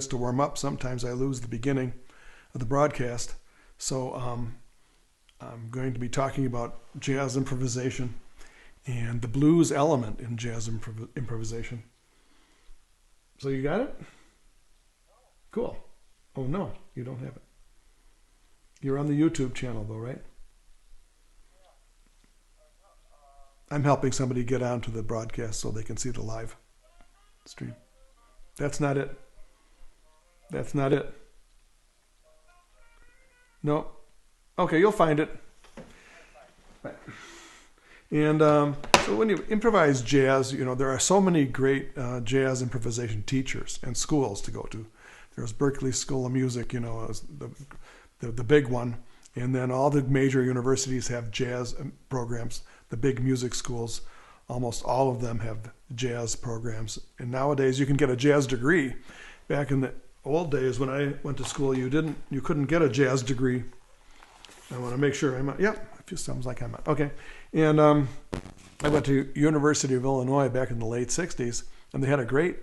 to warm up. Sometimes I lose the beginning of the broadcast. So I'm going to be talking about jazz improvisation and the blues element in jazz improvisation. So you got it? Cool. Oh no, you don't have it. You're on the YouTube channel though, right? I'm helping somebody get onto the broadcast so they can see the live stream. That's not it. That's not it. No. Okay, you'll find it. Right. And so when you improvise jazz, there are so many great jazz improvisation teachers and schools to go to. There's Berklee School of Music, as the big one. And then all the major universities have jazz programs. The big music schools, almost all of them have jazz programs. And nowadays you can get a jazz degree. Back in the old days when I went to school, you couldn't get a jazz degree. I want to make sure I'm on. Yep, it sounds like I'm on. Okay. And I went to University of Illinois back in the late 60s, and they had a great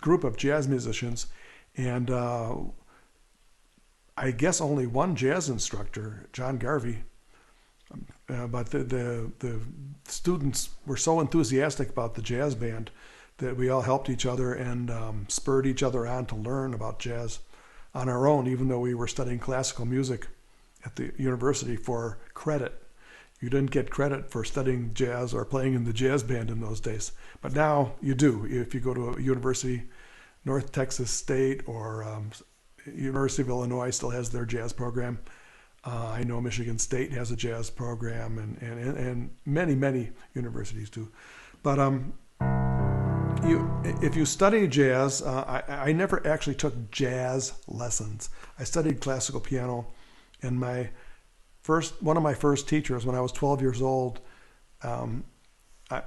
group of jazz musicians. And I guess only one jazz instructor, John Garvey, but the students were so enthusiastic about the jazz band that we all helped each other and spurred each other on to learn about jazz on our own, even though we were studying classical music at the university for credit. You didn't get credit for studying jazz or playing in the jazz band in those days. But now you do. If you go to a university, North Texas State or University of Illinois still has their jazz program. I know Michigan State has a jazz program, and many universities do. But if you study jazz, I never actually took jazz lessons. I studied classical piano, and one of my first teachers, when I was 12 years old, I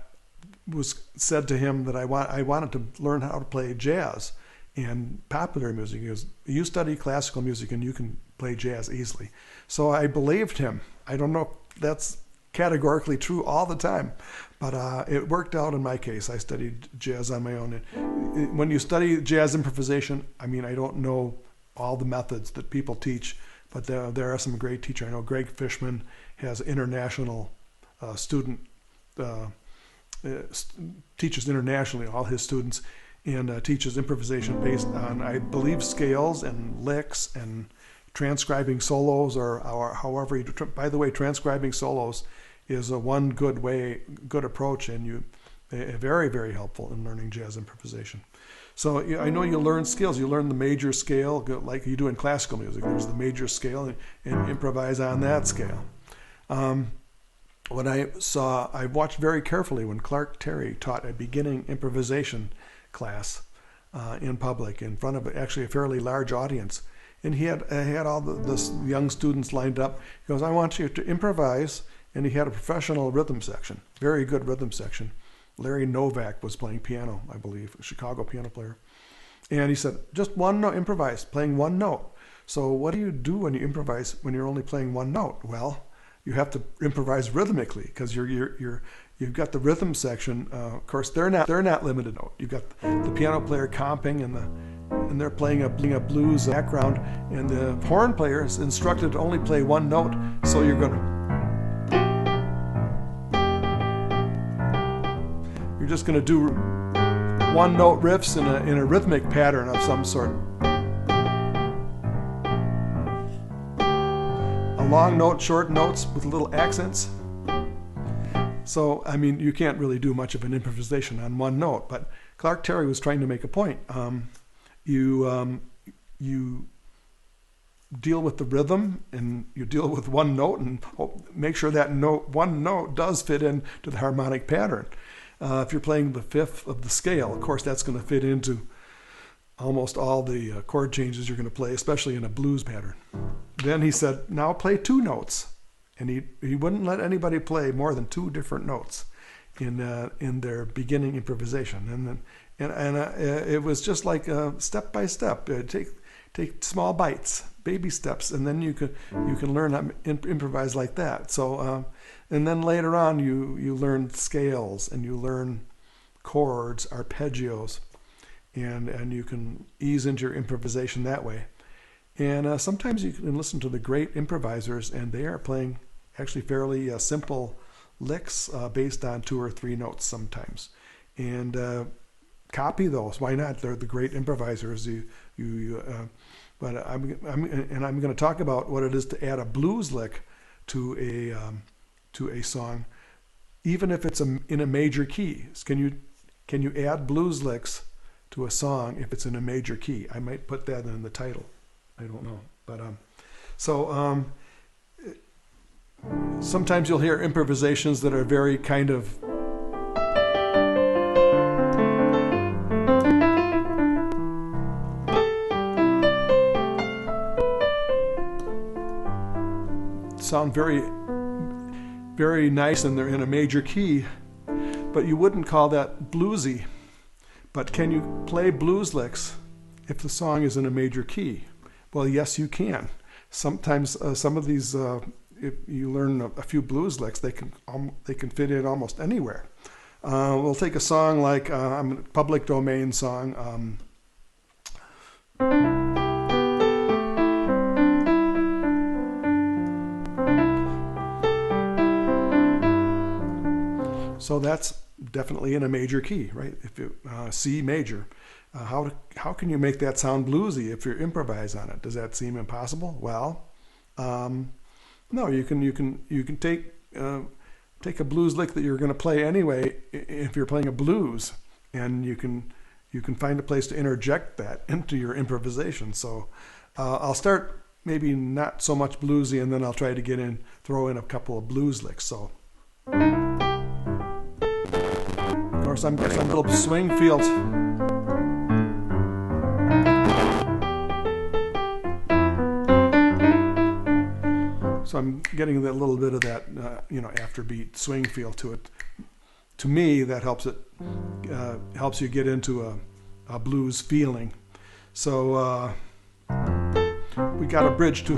said to him that I wanted to learn how to play jazz and popular music. He goes, "You study classical music and you can play jazz easily." So I believed him. I don't know if that's categorically true all the time, but it worked out in my case. I studied jazz on my own. And when you study jazz improvisation, I don't know all the methods that people teach, but there are some great teachers. I know Greg Fishman has international teaches internationally, all his students, and teaches improvisation based on, I believe, scales and licks and transcribing solos, or however. By the way, transcribing solos is one good approach, and very, very helpful in learning jazz improvisation. So I know you learn scales. You learn the major scale, like you do in classical music. There's the major scale, and improvise on that scale. What I watched very carefully when Clark Terry taught a beginning improvisation class in public in front of actually a fairly large audience. And he had all the young students lined up. He goes, "I want you to improvise." And he had a professional rhythm section, very good rhythm section. Larry Novak was playing piano, I believe, a Chicago piano player. And he said, "Just one note, improvise, playing one note." So what do you do when you improvise when you're only playing one note? Well, you have to improvise rhythmically, because you've got the rhythm section. Of course, they're not limited note. You've got the piano player comping, and they're playing a blues background, and the horn player is instructed to only play one note. So you're just going to do one note riffs in a rhythmic pattern of some sort. A long note, short notes with little accents. So, you can't really do much of an improvisation on one note, but Clark Terry was trying to make a point. You deal with the rhythm, and you deal with one note, and make sure that one note does fit into the harmonic pattern. If you're playing the fifth of the scale, of course, that's going to fit into almost all the chord changes you're going to play, especially in a blues pattern. Then he said, "Now play two notes." And he wouldn't let anybody play more than two different notes in their beginning improvisation. And it was just like step by step. Take small bites, baby steps, and then you can learn how to improvise like that. So and then later on you learn scales, and you learn chords, arpeggios, and you can ease into your improvisation that way. And sometimes you can listen to the great improvisers, and they are playing actually fairly simple licks based on 2 or 3 notes sometimes. And copy those. Why not? They're the great improvisers. But I'm going to talk about what it is to add a blues lick to a song, even if it's in a major key. Can you add blues licks to a song if it's in a major key? I might put that in the title. I don't know, but sometimes you'll hear improvisations that are very kind of sound very, very nice, and they're in a major key, but you wouldn't call that bluesy. But can you play blues licks if the song is in a major key? Well, yes, you can. Sometimes some of these, if you learn a few blues licks, they can fit in almost anywhere. We'll take a song like a public domain song. So that's definitely in a major key, right? If you C major. How can you make that sound bluesy if you improvise on it? Does that seem impossible? Well, no. You can take a blues lick that you're going to play anyway if you're playing a blues, and you can find a place to interject that into your improvisation. So I'll start maybe not so much bluesy, and then I'll try to throw in a couple of blues licks. So. Of course, I'm getting a little swing feel. So I'm getting that little bit of that, afterbeat swing feel to it. To me, that helps you get into a blues feeling. So we got a bridge to.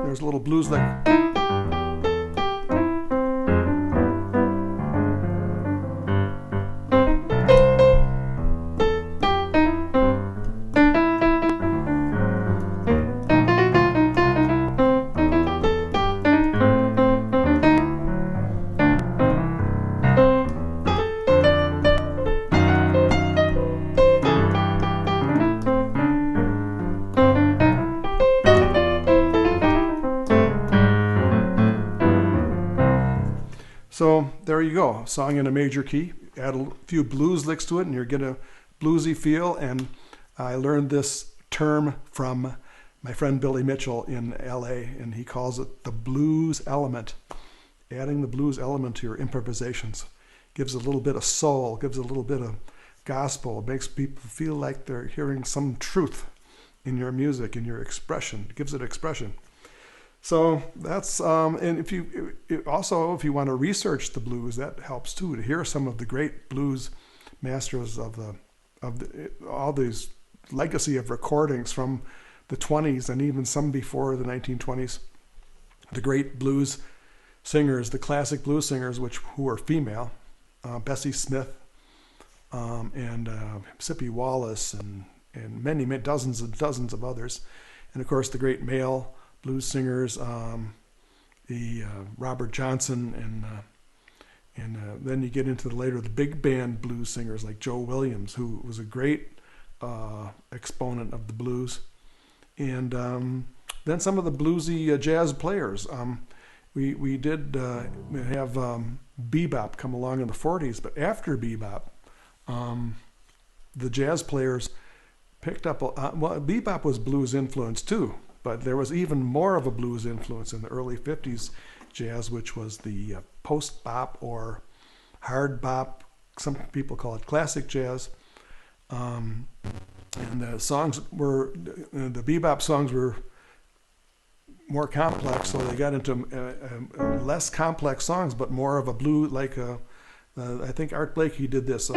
There's a little blues lick. So there you go, song in a major key. Add a few blues licks to it, and you're getting a bluesy feel. And I learned this term from my friend Billy Mitchell in LA, and he calls it the blues element. Adding the blues element to your improvisations gives a little bit of soul, gives a little bit of gospel. It makes people feel like they're hearing some truth in your music, in your expression. It gives it expression. So that's and if you want to research the blues, that helps too, to hear some of the great blues masters of all these legacy of recordings from the 20s and even some before the 1920s. The great blues singers, the classic blues singers, who were female, Bessie Smith and Sippy Wallace and many dozens and dozens of others, and of course the great male blues singers, Robert Johnson, and then you get into the big band blues singers like Joe Williams, who was a great exponent of the blues, and then some of the bluesy jazz players. We did have bebop come along in the 40s, but after bebop, the jazz players picked up. Bebop was blues influenced too. But there was even more of a blues influence in the early 50s jazz, which was the post-bop or hard bop. Some people call it classic jazz. And the bebop songs were more complex, so they got into less complex songs, but more of a blues, like I think Art Blakey did this.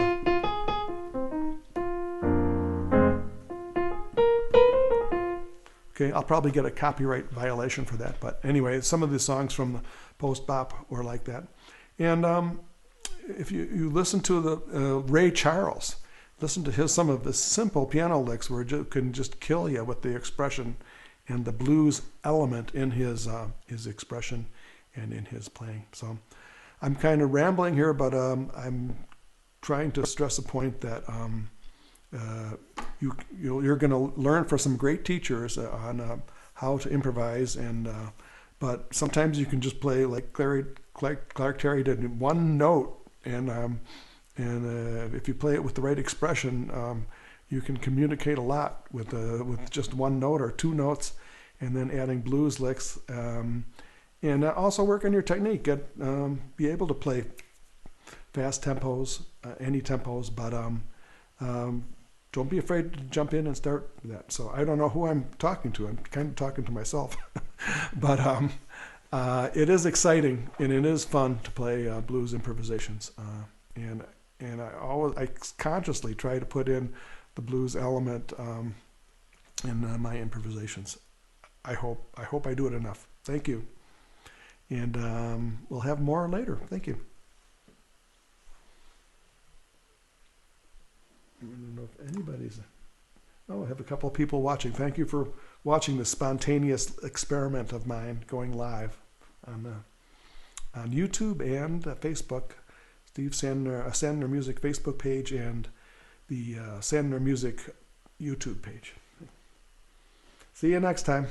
Okay, I'll probably get a copyright violation for that. But anyway, some of the songs from the post-bop were like that. And if you listen to the Ray Charles, listen to some of his simple piano licks where it can just kill you with the expression and the blues element in his expression and in his playing. So I'm kind of rambling here, but I'm trying to stress a point that you're going to learn from some great teachers on how to improvise, and but sometimes you can just play like Clark Terry did, one note, and if you play it with the right expression, you can communicate a lot with just one note or two notes, and then adding blues licks, and also work on your technique. Be able to play fast tempos, any tempos, but don't be afraid to jump in and start that. So I don't know who I'm talking to. I'm kind of talking to myself, but it is exciting and it is fun to play blues improvisations, and I consciously try to put in the blues element in my improvisations. I hope I do it enough. Thank you, and we'll have more later. Thank you. I don't know if anybody's. Oh, I have a couple of people watching. Thank you for watching the spontaneous experiment of mine going live on YouTube and Facebook. Steve Sandner Music Facebook page and the Sandner Music YouTube page. See you next time.